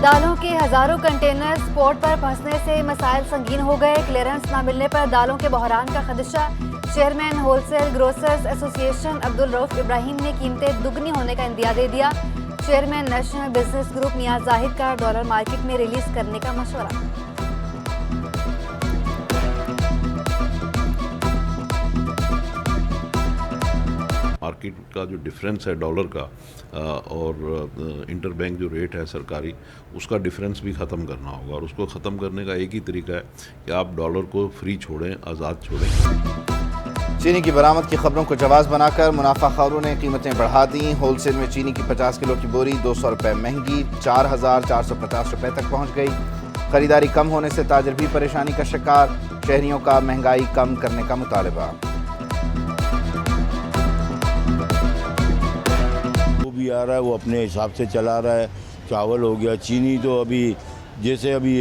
दालों के हजारों कंटेनर्स पोर्ट पर फंसने से मसाइल संगीन हो गए। क्लियरेंस न मिलने पर दालों के बहरान का खदशा। Chairman wholesale grocers association Abdul Rauf Ibrahim ने कीमतें दुगनी होने का इंदिया दे दिया। Chairman national business group Niaz Zahid का डॉलर मार्केट में रिलीज करने का मशवरा। मार्केट का जो डिफरेंस है डॉलर का और इंटरबैंक जो रेट है सरकारी, उसका डिफरेंस भी ख़त्म करना होगा और उसको ख़त्म करने का एक ही तरीका है कि आप डॉलर को फ्री छोड़ें, आज़ाद छोड़ें। चीनी की बरामद की खबरों को जवाज़ बनाकर मुनाफाखोरों ने कीमतें बढ़ा दी। होलसेल में चीनी की 50 किलो की बोरी 200 रुपये महंगी 4,450 रुपये तक पहुँच गई। खरीदारी कम होने से ताजर भी परेशानी का शिकार। शहरियों का महंगाई कम करने का मुतालबा। भी आ रहा है वो अपने हिसाब से चला रहा है। चावल हो गया, चीनी तो अभी जैसे अभी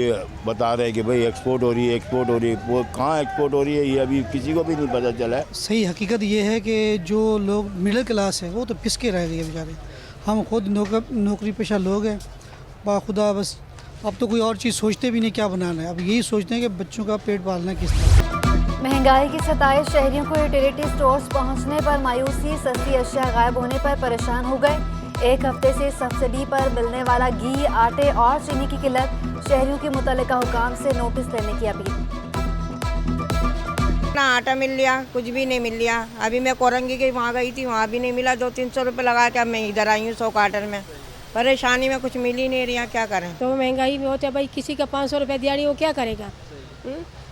बता रहे हैं कि भाई एक्सपोर्ट हो रही है, एक्सपोर्ट हो रही है, वो कहाँ एक्सपोर्ट हो रही है ये अभी किसी को भी नहीं पता चला है। सही हकीकत ये है कि जो लोग मिडिल क्लास है वो तो पिस के रह गए बेचारे। हम खुद नौकरी पेशा लोग हैं, बाखुदा बस अब तो कोई और चीज़ सोचते भी नहीं क्या बनाना है। अब यही सोचते हैं कि बच्चों का पेट पालना किस तरह। महंगाई की सताइश। शहरियों को यूटिलिटी स्टोर्स पहुंचने पर मायूसी। सस्ती अशिया गायब होने पर परेशान हो गए। एक हफ्ते से सब्सिडी पर मिलने वाला घी, आटे और चीनी की किल्लत। शहरियों के मुतल्लिका हुकाम से नोटिस लेने की अपील। ना आटा मिल लिया, कुछ भी नहीं मिल लिया। अभी मैं कोरंगी के वहाँ गई थी, वहाँ भी नहीं मिला। 200-300 रुपये लगा के अब मैं इधर आई हूँ 100 क्वार्टर में। परेशानी में कुछ मिल ही नहीं रही, क्या करें। तो महंगाई में होता है भाई, किसी का 500 रुपये दिहाड़ी वो क्या करेगा।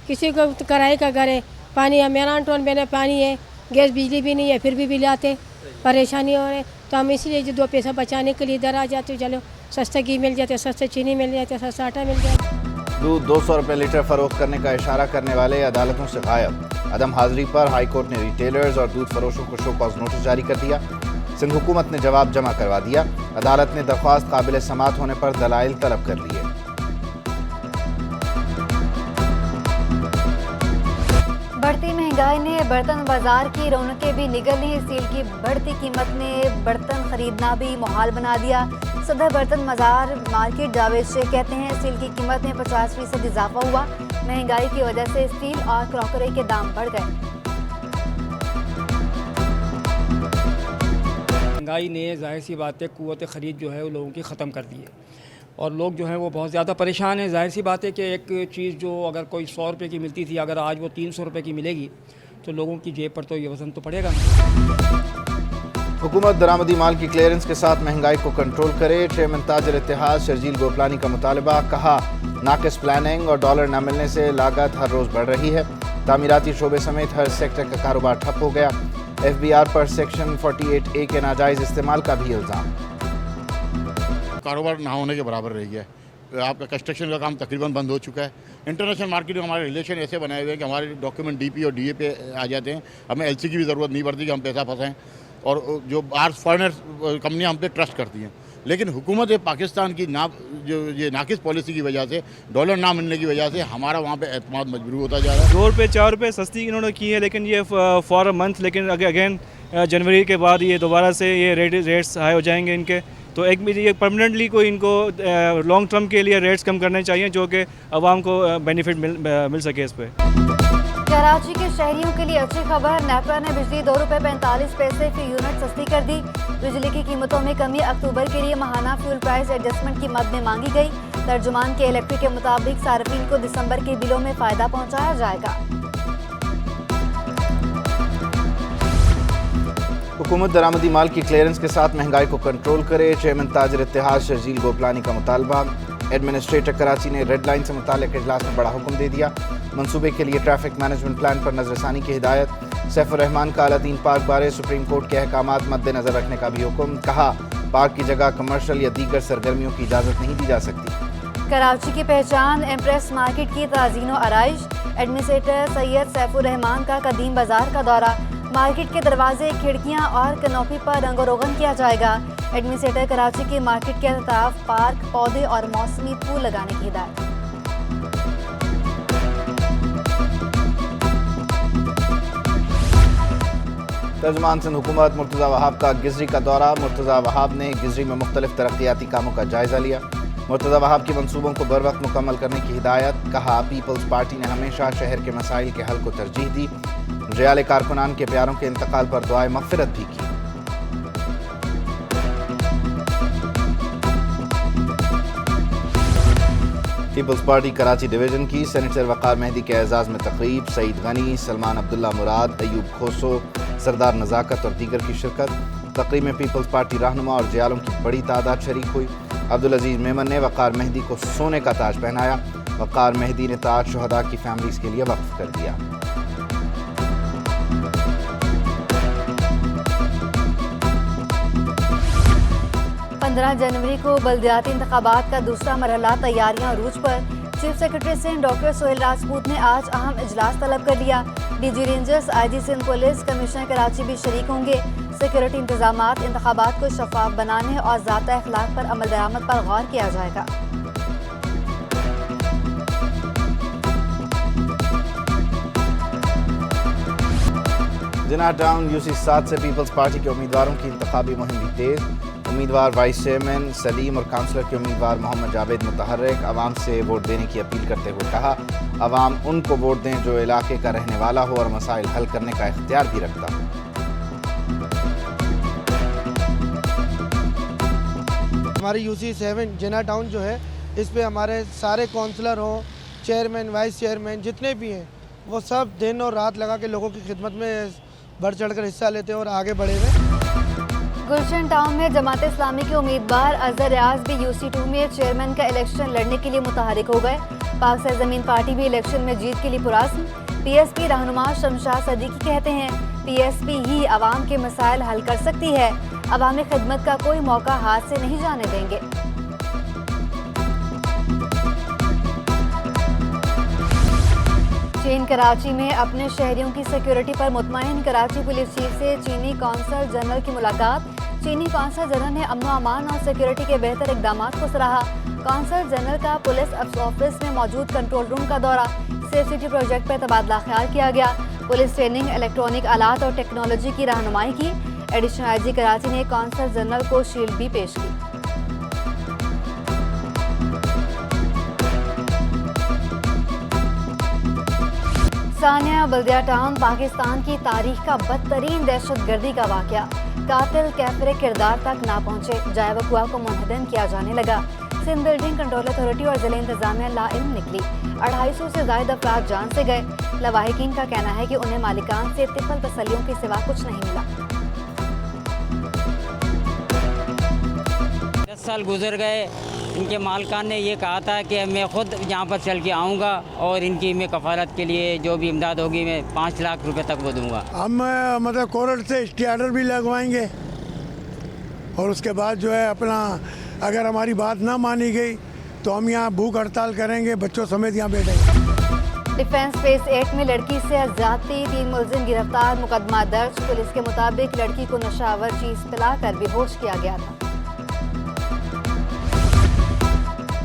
किसी को तो किराए का घर है, पानी है, मेरा टोन बने पानी है, गैस बिजली भी नहीं है, फिर भी बिल आते, परेशानी हो रही। तो हम इसलिए जो 2 पैसा बचाने के लिए इधर आ जाते, चलो सस्ता घी मिल जाते, सस्ता चीनी मिल जाते, सस्ता आटा मिल जाता। दूध 200 रुपये लीटर फरोख्त करने का इशारा करने वाले अदालतों से गायब। अदम हाजिरी पर हाईकोर्ट ने रिटेलर्स और दूध फरोशों को शो कॉज नोटिस जारी कर दिया। सिंध हुकूमत ने जवाब जमा करवा दिया। अदालत ने दरख्वास्त काबिल समात होने पर दलाइल तलब कर लिए। बढ़ती महंगाई ने बर्तन बाजार की रौनकें भी निगल ली। स्टील की बढ़ती कीमत ने बर्तन खरीदना भी मुहाल बना दिया। सदर बर्तन बाजार मार्केट जावेद शेख कहते हैं स्टील की कीमत में 50% इजाफा हुआ। महंगाई की वजह से स्टील और क्रॉकरी के दाम बढ़ गए। महंगाई ने जाहिर सी बात है क़ुव्वत ख़रीद जो है वो लोगों की ख़त्म कर दी है और लोग जो हैं वो बहुत ज़्यादा परेशान हैं। जाहिर सी बात है कि एक चीज़ जो अगर कोई 100 रुपये की मिलती थी, अगर आज वो 300 रुपये की मिलेगी तो लोगों की जेब पर तो ये वज़न तो पड़ेगा। हुकूमत दरामदी माल की क्लियरेंस के साथ महंगाई को कंट्रोल करे। चेयरमैन ताजर इत्तेहाद शर्जील गोपलानी का मुतालबा। कहा नाकिस प्लानिंग और डॉलर न मिलने से लागत हर रोज़ बढ़ रही है। तामीराती शोबे समेत हर सेक्टर का कारोबार ठप हो गया। FBR पर सेक्शन 48A के नाजायज़ इस्तेमाल का भी इल्ज़ाम। कारोबार ना होने के बराबर रह गया है। आपका कंस्ट्रक्शन का काम तकरीबन बंद हो चुका है। इंटरनेशनल मार्केट में हमारे रिलेशन ऐसे बनाए हुए हैं कि हमारे डॉक्यूमेंट DP और DA पे आ जाते हैं। हमें LC की भी ज़रूरत नहीं पड़ती कि हम पैसा फंसाएं और जो बाहर फॉरेनर कंपनियां हम पे ट्रस्ट करती हैं। लेकिन हुकूमत पाकिस्तान की ये नाकिस पॉलिसी की वजह से, डॉलर ना मिलने की वजह से हमारा वहाँ पे एतमाद मजबूर होता जा रहा है। 2 रुपये 4 रुपये सस्ती इन्होंने की है, लेकिन ये फॉर अ मंथ। लेकिन अगेन जनवरी के बाद ये दोबारा से ये रेट्स हाई हो जाएंगे इनके। तो एक भी ये परमानेंटली कोई इनको लॉन्ग टर्म के लिए रेट्स कम करने चाहिए जो कि आवाम को बेनिफिट मिल सके इस पर। कराची के शहरियों के लिए अच्छी खबर। नेपरा ने बिजली 2 रुपये 45 पैसे फी यूनिट सस्ती कर दी। बिजली की कीमतों में कमी अक्टूबर के लिए माहाना फ्यूल प्राइस एडजस्टमेंट की मद में मांगी गई। तर्जुमान के इलेक्ट्रिक के मुताबिक सार्फिन को दिसंबर के बिलों में फ़ायदा पहुँचाया जाएगा। हुकूमत दरामदी माल की क्लियरेंस के साथ महंगाई को कंट्रोल करे। चेयरमैन ताजर इत्तेहाद शर्जील गोपलानी का मुतालबा। एडमिनिस्ट्रेटर कराची ने रेड लाइन से मुताल्लिक इजलास में बड़ा हुक्म दे दिया। मंसूबे के लिए ट्रैफिक मैनेजमेंट प्लान पर नजरसानी की हिदायत। सैफुर रहमान का अलादीन पार्क बारे सुप्रीम कोर्ट के अहकामात मद्देनजर रखने का भी हुक्म। कहा पार्क की जगह कमर्शियल या दीगर सरगर्मियों की इजाज़त नहीं दी जा सकती। कराची की पहचान एम्प्रेस मार्केट की ताज़ीन व आराइश। एडमिनिस्ट्रेटर सैयद सैफुर रहमान का कदीम बाजार का दौरा। मार्केट के दरवाजे, खिड़कियां और कनोपी पर रंगो रोगन किया जाएगा। एडमिनिस्ट्रेटर कराची के मार्केट के अताफ पार्क, पौधे और मौसमी फूल लगाने की हिदायत। तर्जुमान सिंध हुकूमत मुर्तज़ा वहाब का गिजरी का दौरा। मुर्तज़ा वहाब ने गिजरी में मुख्तलिफ तरक्याती कामों का जायजा लिया। मुर्तज़ा वहाब के मंसूबों को बर वक्त मुकम्मल करने की हिदायत। कहा, पीपल्स पार्टी ने हमेशा शहर के मसाइल के हल को तरजीह दी। रियाले कारकुनान के प्यारों के इंतकाल पर दुआए मग़फ़िरत भी की। पीपल्स पार्टी कराची डिवीज़न की सेनेटर वक़ार मेहदी के एजाज़ में तकरीब। सईद गनी, सलमान अब्दुल्ला मुराद, अयूब खोसो, सरदार नज़ाकत और दीगर की शिरकत। तकरीब में पीपल्स पार्टी रहनुमा और जियालों की बड़ी तादाद शरीक हुई। अब्दुल अजीज़ मेमन ने वक़ार मेहदी को सोने का ताज पहनाया। वक़ार मेहदी ने ताज शुहदा की फैमिलीज़ के लिए वक्फ कर दिया। जनवरी को बल्दियाती इंतखाबात का दूसरा मरहला तैयारियां अरूज पर। Chief secretary Sindh doctor Sohail Rajput ने आज अहम इजलास तलब कर लिया। DG rangers, IG Sindh police, commissioner Karachi भी शरीक होंगे। सिक्योरिटी इंतजामात, इंतखाबात को शफाफ बनाने और ज़ाब्ता अखलाक पर अमल दरामद पर गौर किया जाएगा। जिना टाउन यूसी 7 से पीपल्स पार्टी के उम्मीदवारों की इंतखाबी मुहिम भी तेज। उम्मीदवार वाइस चेयरमैन सलीम और काउंसलर के उम्मीदवार मोहम्मद जावेद मुतहर्रिक आवाम से वोट देने की अपील करते हुए कहा, आवाम उनको वोट दें जो इलाके का रहने वाला हो और मसाइल हल करने का इख्तियार भी रखता हो। हमारी यूसी 7 जिना टाउन जो है, इस पे हमारे सारे काउंसलर हों, चेयरमैन, वाइस चेयरमैन जितने भी हैं, वो सब दिन और रात लगा के लोगों की खिदमत में बढ़ चढ़ कर हिस्सा लेते हैं और आगे बढ़े हुए। गुलशन टाउन में जमात इस्लामी के उम्मीदवार अजहर रियाज भी यूसी 2 में चेयरमैन का इलेक्शन लड़ने के लिए मुतहरिक हो गए। पाक सरजमीन पार्टी भी इलेक्शन में जीत के लिए पुरअज़्म। पीएसपी रहनुमा शमशाद सदीकी कहते हैं, पीएसपी ही आवाम के मसाइल हल कर सकती है। अवामी खिदमत का कोई मौका हाथ से नहीं जाने देंगे। चीन कराची में अपने शहरियों की सिक्योरिटी पर मुतमईन। कराची पुलिस चीफ से चीनी कौंसल जनरल की मुलाकात। चीनी कौंसल जनरल ने अमन अमान और सिक्योरिटी के बेहतर इकदाम को सराहा। कौंसल जनरल का पुलिस ऑफिस में मौजूद कंट्रोल रूम का दौरा। सेफ सिटी प्रोजेक्ट पर तबादला ख्याल किया गया। पुलिस ट्रेनिंग, इलेक्ट्रॉनिक आलात और टेक्नोलॉजी की रहनुमाई की। एडिशनल आईजी कराची ने कौंसल जनरल को शील्ड भी पेश की। सानिया बल्दिया टाउन पाकिस्तान की तारीख का बदतरीन दहशतगर्दी का वाक़या। कातिल कैफरे किरदार तक ना पहुंचे, जाए वक़ुआ को मुनहदम किया जाने लगा। सिंध बिल्डिंग कंट्रोल अथॉरिटी और ज़िला इंतजामिया लाइल्म निकली। 250 से ज़ायद अफराद जान से गए। लवाहिकीन का कहना है कि उन्हें मालिकान से तिफल तसलियों के सिवा कुछ नहीं मिला। 10 साल गुजर गए। इनके मालिकान ने ये कहा था कि मैं ख़ुद यहाँ पर चल के आऊँगा और इनकी मैं कफ़ालत के लिए जो भी इमदाद होगी मैं 5 लाख रुपए तक वो दूँगा। हम मतलब कोर्ट से स्टे ऑर्डर भी लगवाएंगे और उसके बाद जो है अपना अगर हमारी बात ना मानी गई तो हम यहाँ भूख हड़ताल करेंगे, बच्चों समेत यहाँ बैठेंगे। डिफेंस फेज 8 में लड़की से ज़्यादती, 3 मुलजिम गिरफ्तार, मुकदमा दर्ज। पुलिस के मुताबिक लड़की को नशावर चीज़ पिलाकर बेहोश किया गया था।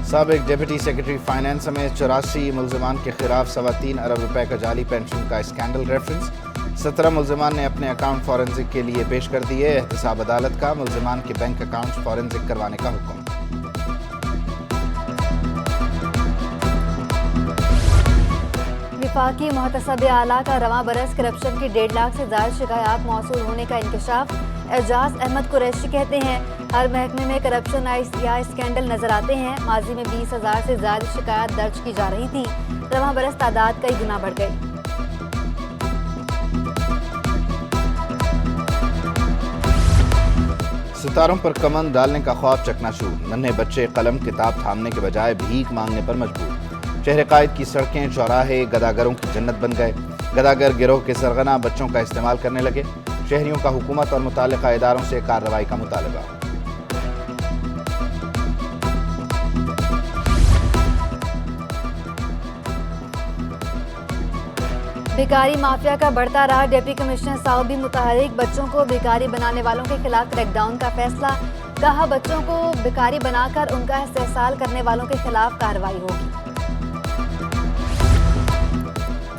साबिक डिप्टी सेक्रेटरी फाइनेंस समेत 84 मुलजमान के खिलाफ 3.25 अरब रुपए का जाली पेंशन का स्कैंडल रेफरेंस। 17 मुलजमान ने अपने अकाउंट फॉरेंसिक के लिए पेश कर दिए। एहतसाब अदालत का मुलजमान के बैंक अकाउंट फॉरेंसिक करवाने का हुक्म। विफाकी मुहतसब आला का रवां बरस करप्शन की 1.5 लाख से ज़्यादा शिकायत मौसूल होने का इंकशाफ। एजाज अहमद कुरैशी कहते हैं, हर महकमे में करप्शन या स्कैंडल नजर आते हैं। माजी में 20,000 से ज़्यादा शिकायत दर्ज की जा रही थी। रवां बरस तादाद कई गुना बढ़ गई। सितारों पर कमंद डालने का ख्वाब चकनाचूर। नन्हे बच्चे कलम किताब थामने के बजाय भीख मांगने पर मजबूर। शहर कायद की सड़कें, चौराहे गदागरों की जन्नत बन गए। गदागर गिरोह के सरगना बच्चों का इस्तेमाल करने लगे। शहरियों का हुकूमत और मुताल्लिका इदारों से कार्रवाई का मुतालबा। भिखारी माफिया का बढ़ता रहा। डिप्टी कमिश्नर साहब भी मुतहरिक। बच्चों को भिखारी बनाने वालों के खिलाफ क्रैकडाउन का फैसला। कहा, बच्चों को भिखारी बनाकर उनका इस्तेहसाल करने वालों के खिलाफ कार्रवाई होगी।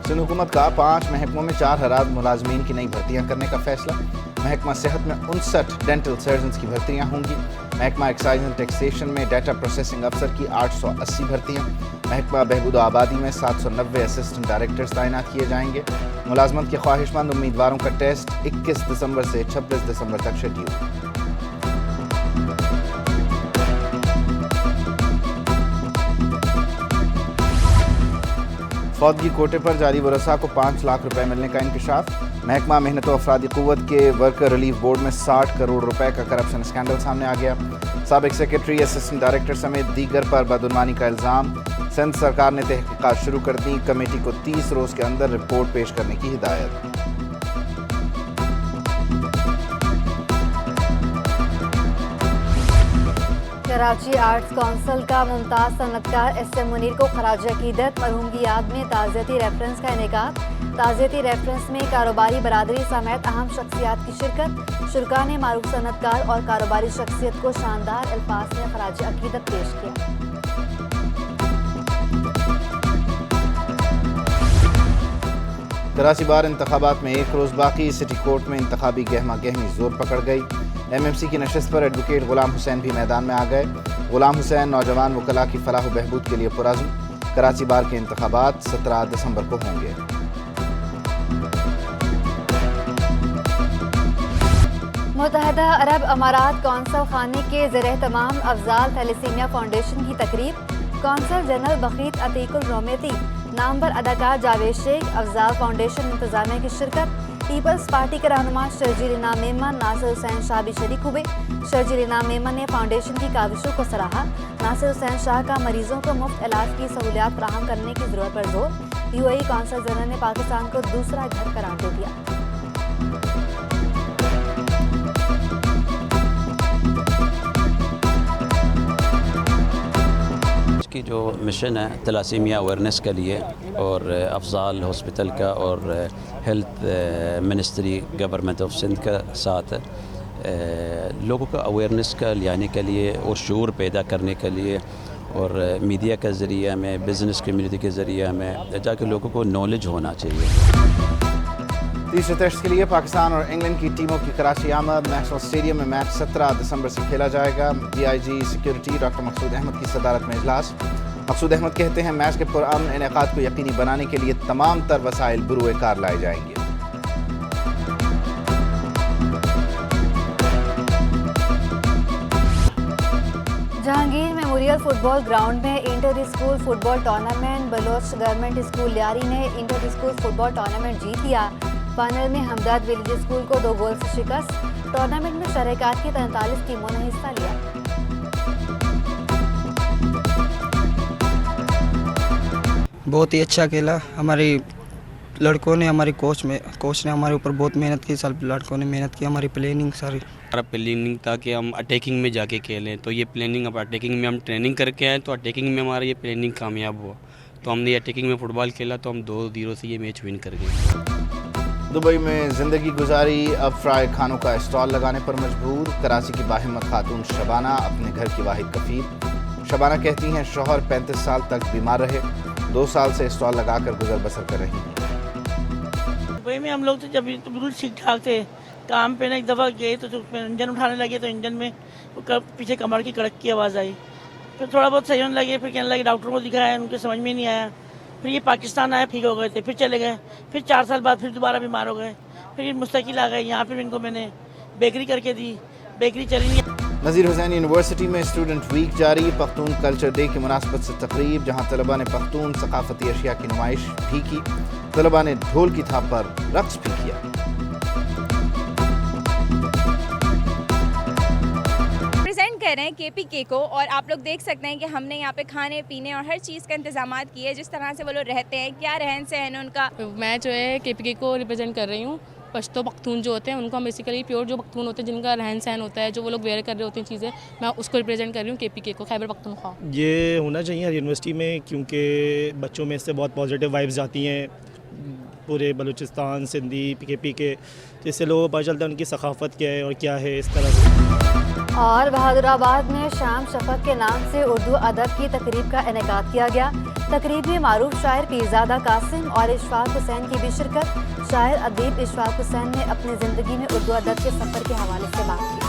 सिंध हुकूमत का 5 महकमों में 4,000 मुलाजमीन की नई भर्तियां करने का फैसला। महकमा सेहत में 59 डेंटल सर्जन्स की भर्तियां होंगी। महकमा एक्साइज एंड टैक्सेशन में डाटा प्रोसेसिंग अफसर की 880 भर्तियाँ। महकमा बहबूद आबादी में 790 असिस्टेंट डायरेक्टर्स तैनात किए जाएंगे। मुलाजमत के ख्वाहिशमंद उम्मीदवारों का टेस्ट 21 दिसंबर से 26 दिसंबर तक शेड्यूल। फौदगी कोटे पर जारी वरसा को 5 लाख रुपए मिलने का इंकशाफ। महकमा मेहनत व अफरादी क़ुव्वत के वर्कर रिलीफ बोर्ड में 60 करोड़ रुपए का करप्शन स्कैंडल सामने आ गया। साबिक सेक्रेटरी, असिस्टेंट डायरेक्टर समेत दीगर पर बदउनवानी का इल्ज़ाम। सिंध सरकार ने तहकीकात शुरू कर दी। कमेटी को 30 रोज़ के अंदर रिपोर्ट पेश करने की हिदायत। कराची आर्ट्स काउंसिल का मुमताज़ सनतकार एस.एम. मुनीर को खराज अकीदत। मरहूम की याद में ताज़ियती रेफरेंस का इनेकाद। ताज़ियती रेफरेंस में कारोबारी बरादरी समेत अहम शख्सियात की शिरकत। शुरका ने मारूफ सनतकार और कारोबारी शख्सियत को शानदार अल्फाज में खराज अकीदत पेश किया। कराची बार इंतखाबात में 1 रोज़ बाकी। सिटी कोर्ट में इंतखाबी गहमा गहमी जोर पकड़ गई। MMC की नशस्त पर एडवोकेट गुलाम हुसैन भी मैदान में आ गए। गुलाम हुसैन नौजवान वकला की फलाह व बहबूद के लिए पुरज़्म। कराची बार के इंतखाबात 17 दिसंबर को होंगे। मुत्तहदा अरब अमारात कौंसल खाने के ज़ेर-ए-तमाम अफजाल थैलेसीमिया फाउंडेशन की तकरीब। कौंसल जनरल बखीत अतीकुल रोमेती, नामवर अदाकार जावेद शेख, अफजाल फाउंडेशन इंतजामिया की शिरकत। पीपल्स पार्टी के रहनुमा शर्जील इनाम मेमन, नासिर हुसैन शाह भी शरीक हुए। शर्जील इनाम मेमन ने फाउंडेशन की काविशों को सराहा। नासिर हुसैन शाह का मरीजों को मुफ्त इलाज की सहूलियात फराहम करने की ज़रूरत पर जोर। UAE कौंसल जनरल ने पाकिस्तान को दूसरा घर करार दे दिया। की जो मिशन है तलासीमिया अवेयरनेस के लिए और अफजाल हॉस्पिटल का और health ministry government of Sindh का साथ लोगों का अवेयरनेस का लाने के लिए और शऊर पैदा करने के लिए और मीडिया के ज़रिए में, बिज़नेस कम्युनिटी के ज़रिए में जाके लोगों को नॉलेज होना चाहिए। तीसरे टेस्ट के लिए पाकिस्तान और इंग्लैंड की टीमों की कराची आमद। नेशनल स्टेडियम में मैच 17 दिसंबर से खेला जाएगा। DIG सिक्योरिटी डॉक्टर मकसूद अहमद की सदारत में इजलास। मकसूद अहमद कहते हैं मैच के पुरअमन इनेकाद को यकीनी बनाने के लिए तमाम तर वसाइल बुरुए कार लाए जाएंगे। जहांगीर मेमोरियल फुटबॉल ग्राउंड में inter school football tournament. Baloch government school Lyari ने इंटर स्कूल फुटबॉल टूर्नामेंट जीत लिया। फाइनल में हमदर्द विलेज स्कूल को 2 गोल से शिकस्त। टूर्नामेंट में शरकात की 43 टीमों ने हिस्सा लिया। बहुत ही अच्छा खेला हमारे लड़कों ने। हमारे कोच ने हमारे ऊपर बहुत मेहनत की। सब लड़कों ने मेहनत की। हमारी प्लानिंग सारी हमारा प्लानिंग था कि हम अटैकिंग में जाके खेलें, तो ये प्लानिंग अब अटैकिंग में हम ट्रेनिंग करके आए, तो अटैकिंग में हमारा ये प्लानिंग कामयाब हुआ। तो हमने ये अटैकिंग में फ़ुटबॉल खेला, तो हम 2-0 से ये मैच विन कर गए। दुबई में ज़िंदगी गुजारी, अब फ्राई खानों का स्टॉल लगाने पर मजबूर। कराची की बाहिम्मत खातून शबाना अपने घर की वाहिद कफील। शबाना कहती हैं शौहर 35 साल तक बीमार रहे, 2 साल से स्टॉल लगाकर गुजर बसर कर रही हैं। दुबई में हम लोग तो जब तो बिल्कुल ठीक ठाक थे। काम पे ना एक दफ़ा गए तो इंजन उठाने लगे, तो इंजन में पीछे कमर की कड़क की आवाज़ आई। फिर थोड़ा बहुत सही होने लगे, फिर कहने लगे डॉक्टर को दिखाया, उनके समझ में नहीं आया। फिर ये पाकिस्तान आए, ठीक हो गए थे, फिर चले गए। फिर 4 साल बाद फिर दोबारा बीमार हो गए। फिर ये मुस्तकिल आ गए। यहाँ पर इनको मैंने बेकरी करके दी, बेकरी चली नहीं। नज़ीर हुसैन यूनिवर्सिटी में स्टूडेंट वीक जारी। पख्तून कल्चर डे की मुनासबत से तकरीब, जहाँ तलबा ने पख्तून सकाफती अशिया की नुमाइश भी की। तलबा ने ढोल की थाप पर रक्स भी किया। प्रेजेंट कर रहे हैं KPK को, और आप लोग देख सकते हैं कि हमने यहाँ पे खाने पीने और हर चीज़ का इंतजाम किए। जिस तरह से वो लोग रहते हैं, क्या रहन सहन उनका। मैं जो है KPK को रिप्रेजेंट कर रही हूँ। पश्तो पख्तून जो होते हैं उनको हम बेसिकली प्योर जो पख्तून होते हैं, जिनका रहन सहन होता है, जो वो लोग वेयर कर रहे होते हैं चीज़ें, मैं उसको रिप्रेजेंट कर रही हूँ KPK को, खैबर पख्तूनख्वा। ये होना चाहिए हर यूनिवर्सिटी में, क्योंकि बच्चों में इससे बहुत पॉजिटिव वाइब्स आती हैं पूरे बलूचिस्तान, सिंधी, KPK, जिससे लोगों को पता चलता है उनकी सकाफ़त क्या है और क्या है इस तरह से। और बहादुराबाद में शाम शफक के नाम से उर्दू अदब की तकरीब का इनेकाद किया गया। तकरीब में मारूफ शायर पीरजादा कासिम और इशफाक हुसैन की भी शिरकत। शायर अदीब इशफाक हुसैन ने अपनी ज़िंदगी में उर्दू अदब के सफ़र के हवाले से बात की।